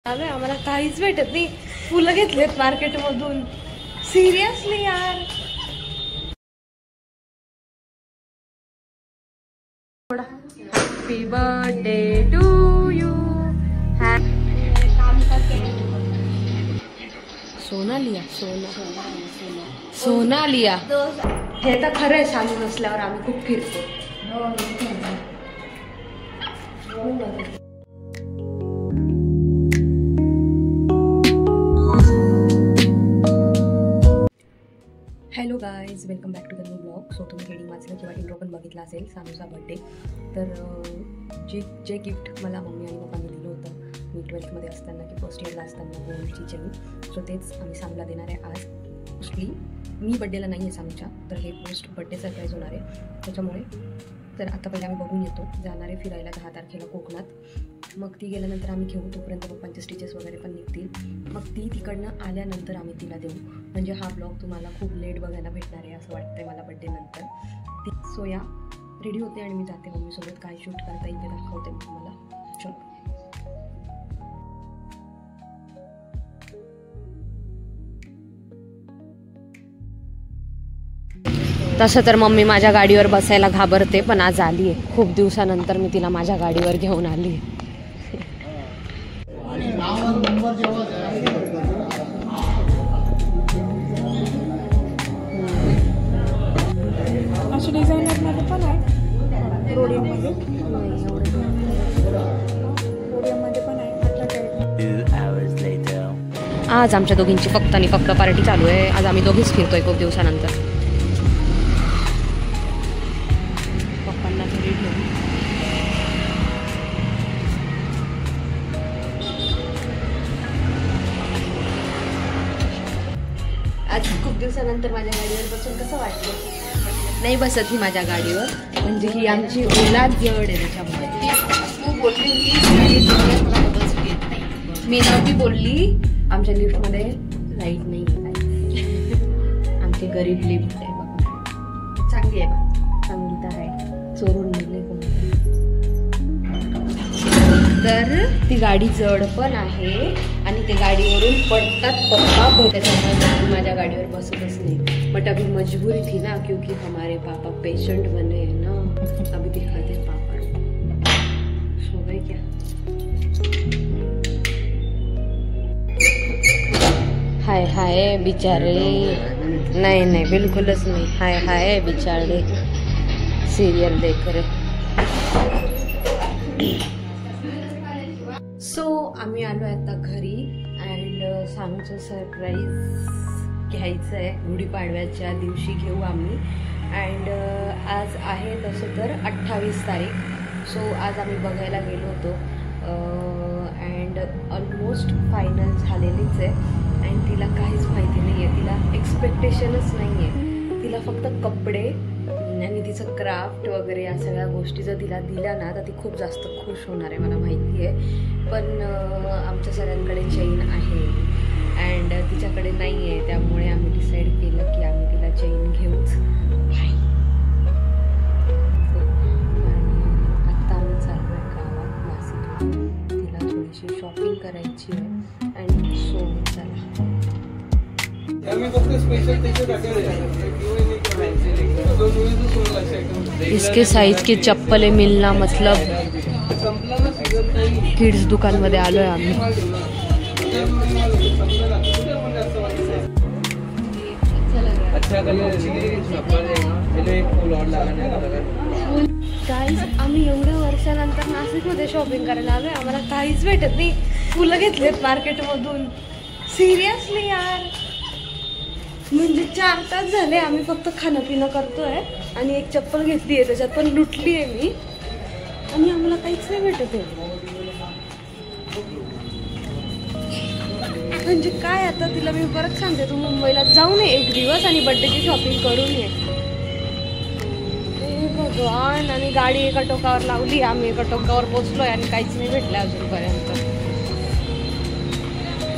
अबे आम्हाला काहीच भेटत नाही. फुलं घेतलेत मार्केट मधून. सिरियसली यार. Happy birthday to you. सोना लिया. सोना लिया. हे तर खरं आहे. शालू नसल्यावर आम्ही खूप फिरतो. Hello guys, welcome back to the new blog. So तुम्ही हेडिंग वाचलं किंवा इंट्रो पण बघितला असेल. सानूचा बर्थडे. तर जे गिफ्ट मला मम्मी आणि पप्पांनी दिलं होतं मी 12th असताना की फर्स्ट इयरला असताना गोल्डची चेन, सो तेच आम्ही सानूला देणार आहे आज. मोस्टली मी बड्डेला नाही आहे सानूच्या, तर हे पोस्ट बड्डे सरप्राईज होणार आहे. त्याच्यामुळे तर आता पहिले आम्ही बघून येतो. जाणार आहे फिरायला 10 तारखेला कोकणात. मग ती गेल्यानंतर आम्ही घेऊ. तोपर्यंत पप्पांचे स्टिचेस वगैरे पण निघतील. मग ती तिकडनं आल्यानंतर आम्ही तिला देऊ. म्हणजे हा ब्लॉग तुम्हाला खूप लेट बघायला भेटणार आहे असं वाटतंय मला बड्डे नंतर. सो या रेडी होते आणि मी जाते मम्मीसोबत. काय शूट करता येईल ते दाखवते मी तुम्हाला. चलो. तसं तर मम्मी माझ्या गाडीवर बसायला घाबरते, पण आज आली आहे. खूप दिवसानंतर मी तिला माझ्या गाडीवर घेऊन आली. अशी डिझायनरमध्ये पण आहे. रोडियममध्ये पण आहे. आज आमच्या दोघींची फक्त आणि फक्त पार्टी चालू आहे. आज आम्ही दोघीच फिरतोय खूप दिवसानंतर. पप्पांना घरी ठेवू. आज खूप दिवसानंतर माझ्या गाडीवर बसून कसं वाटलं? नाही बसत ही माझ्या गाडीवर, म्हणजे ही आमची ओला जड आहे. त्याच्यामुळे तू बोलली होती मी नव्हती बोलली. आमच्या लिफ्टमध्ये लाईट नाही आहे. आमची गरीब लिफ्ट आहे बघा. चांगली आहे बा. चांगली तर आहे. चोरून नेले कोण तर ती गाडी जड पण आहे आणि ते गाडीवरून पडतात पप्पा. त्याच्यामुळे माझ्या गाडीवर बसतच नाही. बट अभी मजबूरी थी ना, क्योंकि हमारे पापा पेशेंट बने हैं ना. अभी दिखाते हैं पापा. सो गए क्या? हाय हाय बिचारे. नहीं नहीं बिल्कुलच नहीं. हाय हाय बिचारे सीरियल देख रहे. सो आम्ही आलो आता घरी. अँड सानूचं सरप्राईज घ्यायचं आहे. गुढीपाडव्याच्या दिवशी घेऊ आम्ही. अँड आज आहे तसं तर 28 तारीख. सो आज आम्ही बघायला गेलो होतो. अँड ऑलमोस्ट फायनल झालेलीच आहे. अँड तिला काहीच माहिती नाही आहे. तिला एक्सपेक्टेशनच नाही आहे. तिला फक्त कपडे आणि तिचं क्राफ्ट वगैरे या सगळ्या गोष्टी जर तिला दिल्या ना तर ती खूप जास्त खुश होणार आहे, मला माहिती आहे. पण आमच्या सगळ्यांकडे चेन आहे अँड तिच्याकडे नाही आहे. त्यामुळे आम्ही डिसाईड केलं की आम्ही तिला चेन घेऊच. आत्ता आम्ही चाललो आहे गावात नाशिकला. तिला थोडीशी शॉपिंग करायची आहे. अँड सो चला. इसके साइज की चप्पलें मिलना मतलब. किड्स दुकान मध्ये आलोय आम्ही. गाईज आम्ही एवढ्या वर्षानंतर नाशिकमध्ये शॉपिंग करायला आलोय. आम्हाला काहीच भेटत नाही. फुलं घेतलेत मार्केट मधून. सिरियसली यार. म्हणजे 4 तास झाले आम्ही फक्त खाणं पिणं करतोय. आणि एक चप्पल घेतली आहे, त्याच्यात पण लुटली आहे मी. आणि आम्हाला काहीच नाही भेटत आहे. म्हणजे काय आता तिला मी परत सांगते, तू मुंबईला जाऊ नये एक दिवस आणि बड्डेची शॉपिंग करून ये. भगवान. आणि गाडी एका टोकावर लावली. आम्ही एका टोकावर पोचलोय आणि काहीच नाही भेटलं अजूनपर्यंत.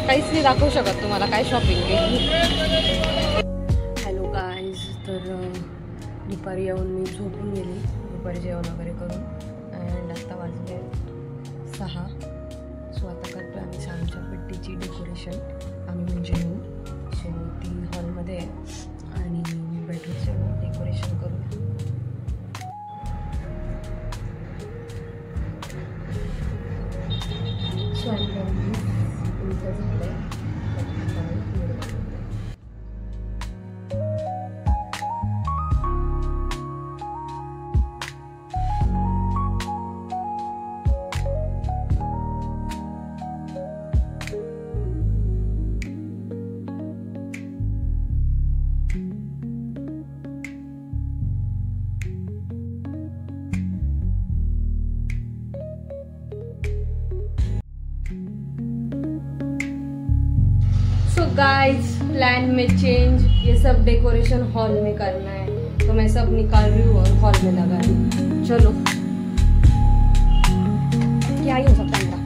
काहीच नाही दाखवू शकत तुम्हाला काय शॉपिंग केली. Hello guys. तर दुपारी येऊन मी झोपून गेली. दुपारी जेवण वगैरे करून. अँड आत्ता वाजले 6. सो आता करतो आम्ही सानूच्या डेकोरेशन. आम्ही म्हणजे येऊ. सो ती हॉलमध्ये आहे आणि बेडरूमचं डेकोरेशन करू. सो आम्ही झालं आहे. सो गाइस प्लान में चेंज, ये सब डेकोरेशन हॉल में करना है तो मैं सब निकाल रही हूँ और हॉल में लगा रही हूँ. चलो क्या ही हो सकता है मेरा.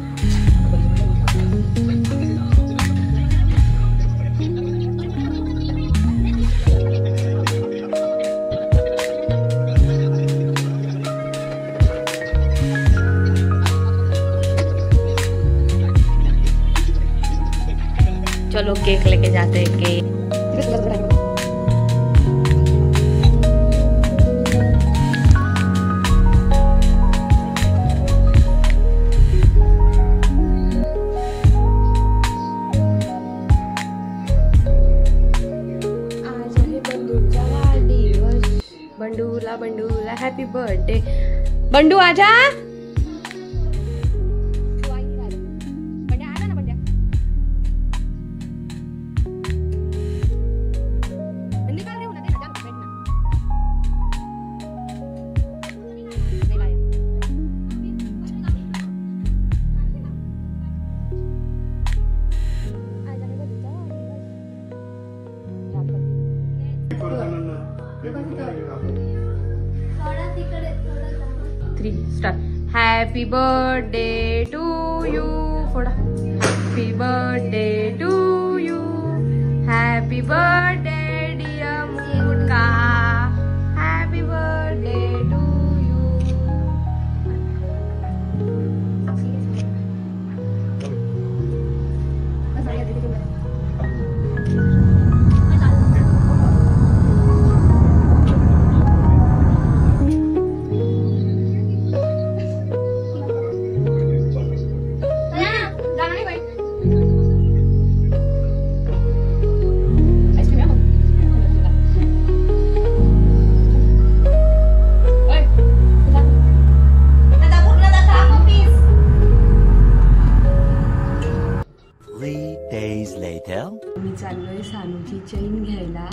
चलो केक लेके जाते हैं. केक आज आहे बंडूचा वाढदिवस. बंडूला हॅपी बर्थडे. बंडू आजा. Start. Happy birthday to you. Happy birthday to you. Happy birthday dear Mutka. Happy birthday to you. मी चाललोय सानूची चेन घ्यायला.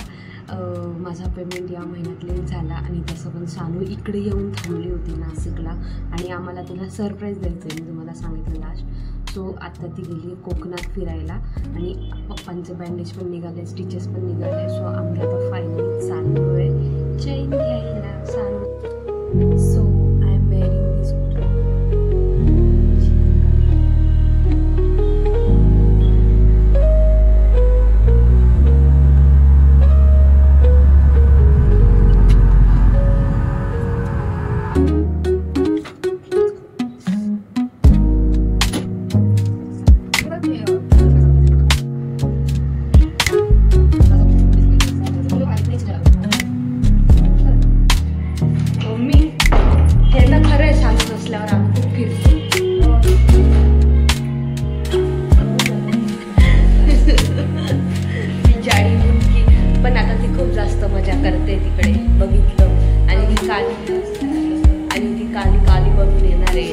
माझा पेमेंट या महिन्यात लेट झाला आणि तसं पण सानू इकडे येऊन थांबली होती नाशिकला आणि आम्हाला तिला सरप्राईज द्यायचं आहे. मी तुम्हाला सांगितलं लास्ट. सो आत्ता ती गेली कोकणात फिरायला आणि पप्पांचे बँडेज पण निघाले, स्टिचेस पण निघाले. सो आम्ही आता फायनली चाललो आहे चेन घ्यायला सानू. So I am wearing this. Kali बनून येणार आहे.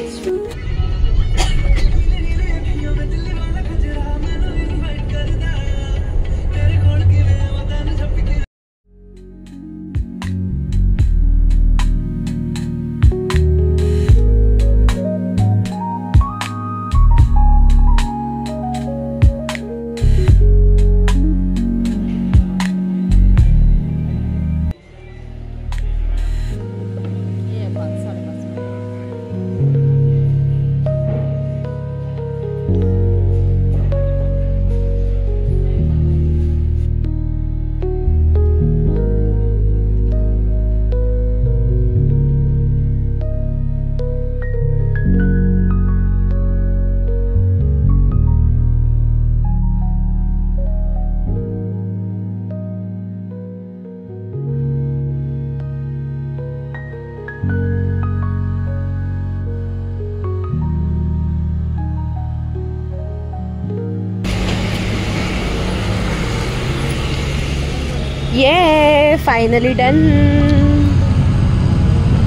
ये फाइनली डन,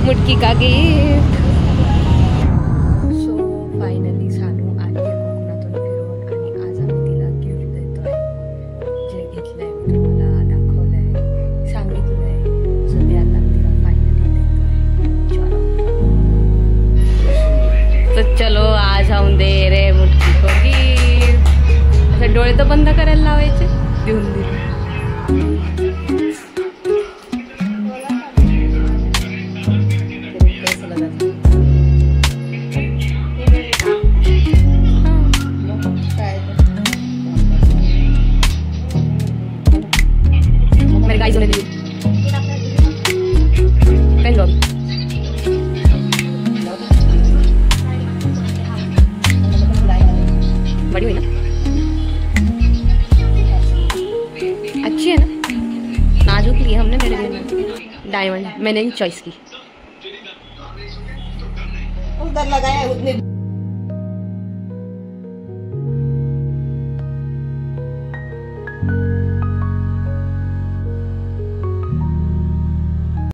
मुटकी का गिफ्ट. सो फायनली सानू आली आहे कोकणातून फिरून आणि आज आम्ही तिला गिफ्ट देतोय. जे घेतलंय मी तुम्हाला दाखवलंय, सांगितलंय. सो ते आता मी तिला फायनली देतोय. चलो तो चलो आज हम दे रे मुटकी को गिफ्ट. असं डोळे तर बंद करायला लावायचे. देऊन दिले. मेरे गाइस ने दी पेन लो. बड़ी हुई ना, अच्छी है ना. नाजुक ली हमने मेरे लिए डायमंड, मैंने ही चॉइस की. उधर लगाया उतने